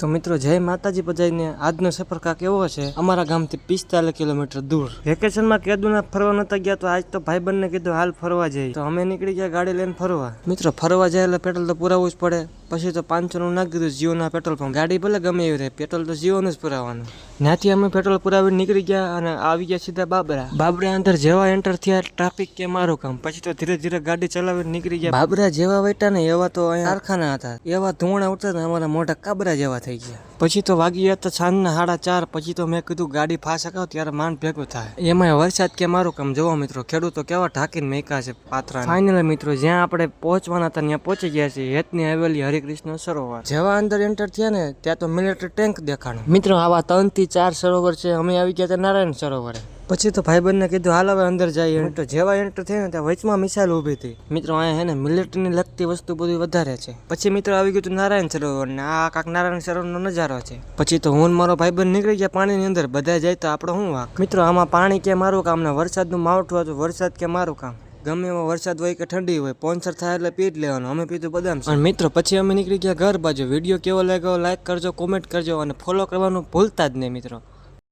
તો મિત્રો જય માતાજી બધાને આજનો સફર કાંક એવો છે અમારા ગામથી 45 કિલોમીટર દૂર વેકેશનમાં કેદુના ફરવા નતા ગયા તો આજ તો ભાઈબંધને કીધું હાલ ફરવા જઈએ તો અમે નીકળી ગયા ગાડી લઈને ફરવા મિત્રો ફરવા જાય એટલે પેટ્રોલ તો પુરાવવું જ પડે પછી તો 500 નું નાખી દીધું જીઓના પેટ્રોલ પંપ ગાડી ભલે ગમે એવી રહે પેટ્રોલ તો જીઓનું જ પુરાવાનું ત્યાંથી અમે પેટ્રોલ પુરાવીને નીકળી ગયા અને આવી ગયા સીધા બાબરા અંદર જેવા એન્ટર થયા ટ્રાફિક કે મારું કામ પછી તો ધીરે ધીરે ગાડી ચલાવીને નીકળી ગયા બાબરા જેવા વેટા ને એવા તો અહીંયા કારખાના હતા એવા ધુમાડા ઉઠતા ને અમારા મોઢા કાબરા જેવા થઈ ગયા પછી તો વાગી ગયા તો સાંજના 4:30 પછી તો મેં કીધું ગાડી ફાસ હકાવ ત્યારે માંડ ભેગું થાય એમાં વરસાદ કે મારું કામ જોવો મિત્રો ખેડૂતો કેવા ઢાંકીને મેકા છે પાત્રા ફાઇનલ મિત્રો જ્યાં આપણે પહોંચવાના હતા ત્યાં પહોંચી ગયા છીએ હેતની આવેલી હરિકૃષ્ણ સરોવર જેવા અંદર એન્ટર થયા ને ત્યાં તો મિલિટરી ટેન્ક દેખાણું મિત્રો આવા 3 થી 4 સરોવર છે અમે આવી ગયા હતા નારાયણ સરોવરે પછી તો ભાઈબંધને કીધું હાલ હવે અંદર જઈએ તો જેવા એન્ટર થયા ને ત્યાં વચમાં મિસાઇલ ઊભી હતી મિત્રો અહીંયા હે ને મિલિટરીની લગતી વસ્તુ બધું વધારે છે પછી મિત્રો આવી ગયું હતું નારાયણ સરોવર ને આ કાંક નારાયણ સરોવરનો નજારો છે પછી તો હું મારો ભાઈબંધ નીકળી ગયા પાણીની અંદર બધા જાય તો આપણે શું વાંક મિત્રો આમાં પાણી કે મારું કામ ને વરસાદનું માવઠું હતું વરસાદ કે મારું કામ ગમે એમાં વરસાદ હોય કે ઠંડી હોય પોન્સર થાય એટલે પી જ લેવાનું અમે પીધું બદામ અને મિત્રો પછી અમે નીકળી ગયા ઘર બાજુ વિડીયો કેવો લાગ્યો લાઈક કરજો કોમેન્ટ કરજો અને ફોલો કરવાનું ભૂલતા જ નહીં મિત્રો.